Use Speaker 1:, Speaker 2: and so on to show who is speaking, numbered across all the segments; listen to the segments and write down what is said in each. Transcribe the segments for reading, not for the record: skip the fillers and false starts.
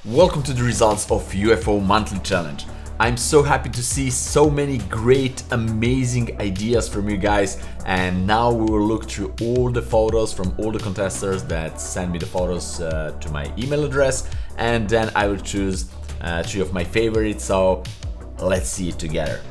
Speaker 1: Welcome to the results of UFO Monthly Challenge. I'm so happy to see so many great, amazing ideas from you guys, and now we will look through all the photos from all the contestants that send me the photos to my email address, and then I will choose 3 of my favorites, so let's see it together.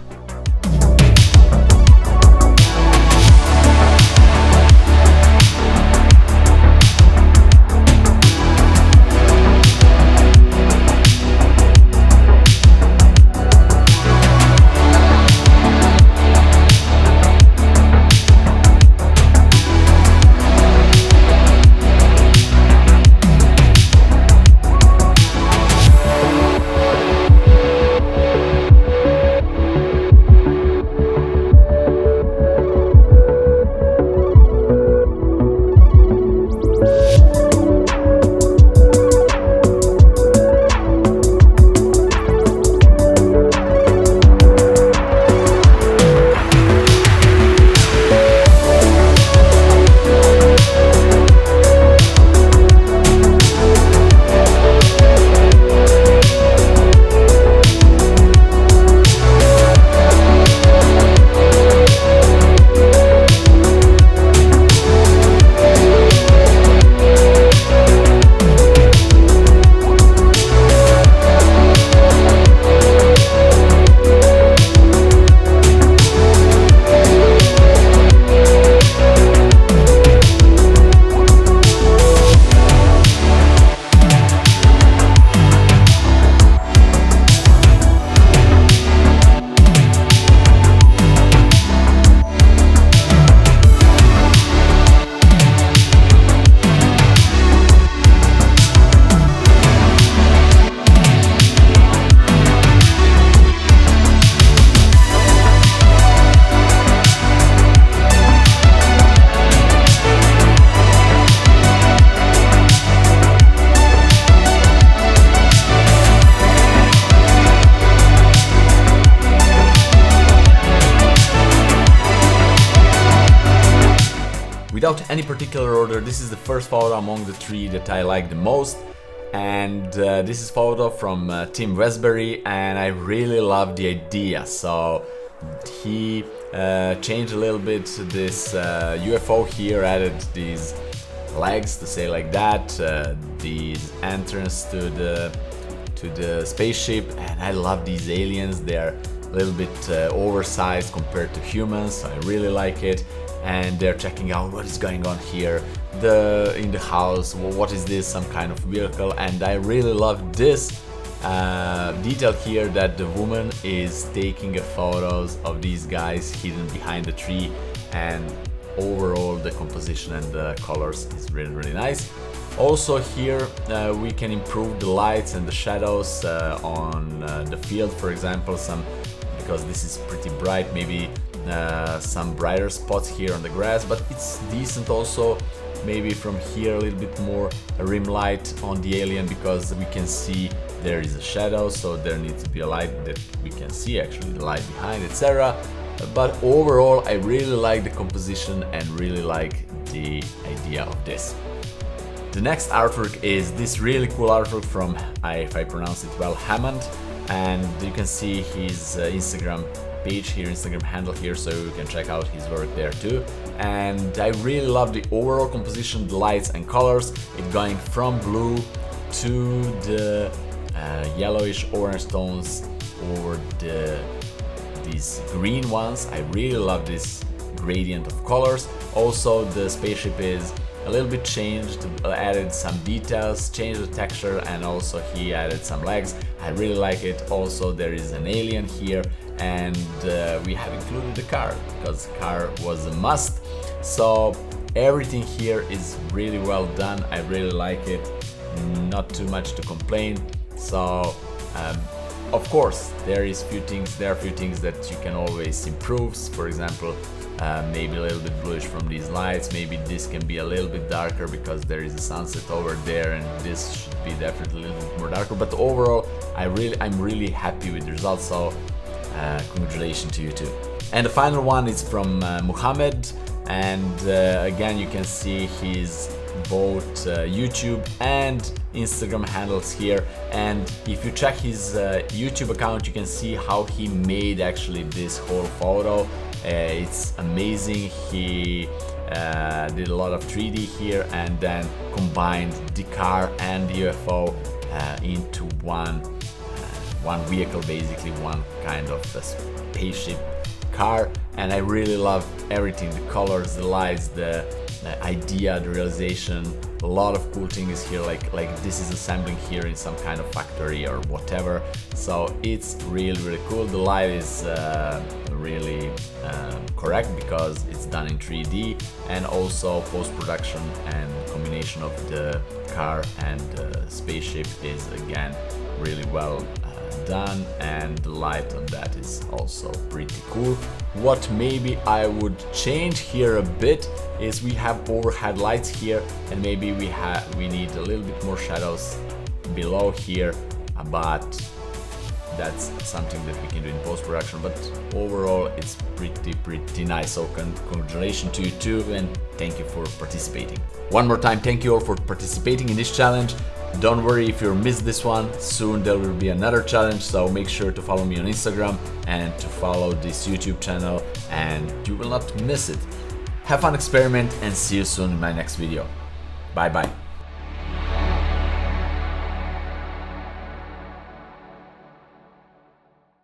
Speaker 1: Without any particular order, this is the first photo among the 3 that I like the most, and this is photo from Tim Westbury, and I really love the idea. So he changed a little bit this UFO here, added these legs, to say like that, these entrance to the spaceship, and I love these aliens. They're a little bit oversized compared to humans, so I really like it. And they're checking out what is going on here in the house. What is this? Some kind of vehicle. And I really love this detail here, that the woman is taking photos of these guys hidden behind the tree, and overall the composition and the colors is really nice. Also here we can improve the lights and the shadows on the field, for example, because this is pretty bright, maybe some brighter spots here on the grass, but it's decent also maybe from here a little bit more rim light on the alien, because we can see there is a shadow, so there needs to be a light that we can see actually the light behind, etc. But overall I really like the composition and really like the idea of this. The next artwork is this really cool artwork from, if I pronounce it well, Hammond, and you can see his Instagram page here, Instagram handle here, so you can check out his work there too. And I really love the overall composition, the lights and colors, it going from blue to the yellowish orange tones over these green ones. I really love this gradient of colors. Also the spaceship is a little bit changed, added some details, changed the texture, and also he added some legs. I really like it. Also there is an alien here, and we have included the car because the car was a must. So everything here is really well done. I really like it, not too much to complain. So of course there are a few things that you can always improve. For example, maybe a little bit bluish from these lights, maybe this can be a little bit darker because there is a sunset over there, and this should be definitely a little bit more darker. But overall I'm really happy with the results, so congratulations to you too. And the final one is from Muhammad, and again you can see his both YouTube and Instagram handles here, and if you check his YouTube account you can see how he made actually this whole photo. It's amazing. He did a lot of 3D here and then combined the car and the UFO into one vehicle, basically one kind of a spaceship car, and I really love everything, the colors, the lights, the idea, the realization. A lot of cool things here, like this is assembling here in some kind of factory or whatever, so it's really cool. The light is really correct because it's done in 3D, and also post-production and combination of the car and spaceship is again really well done, and the light on that is also pretty cool. What maybe I would change here a bit is we have overhead lights here, and maybe we need a little bit more shadows below here, but that's something that we can do in post-production. But overall it's pretty nice, so congratulations to you too, and thank you for participating. One more time, thank you all for participating in this challenge. Don't worry if you missed this one, soon there will be another challenge, so make sure to follow me on Instagram and to follow this YouTube channel, and you will not miss it. Have fun, experiment, and see you soon in my next video. Bye bye.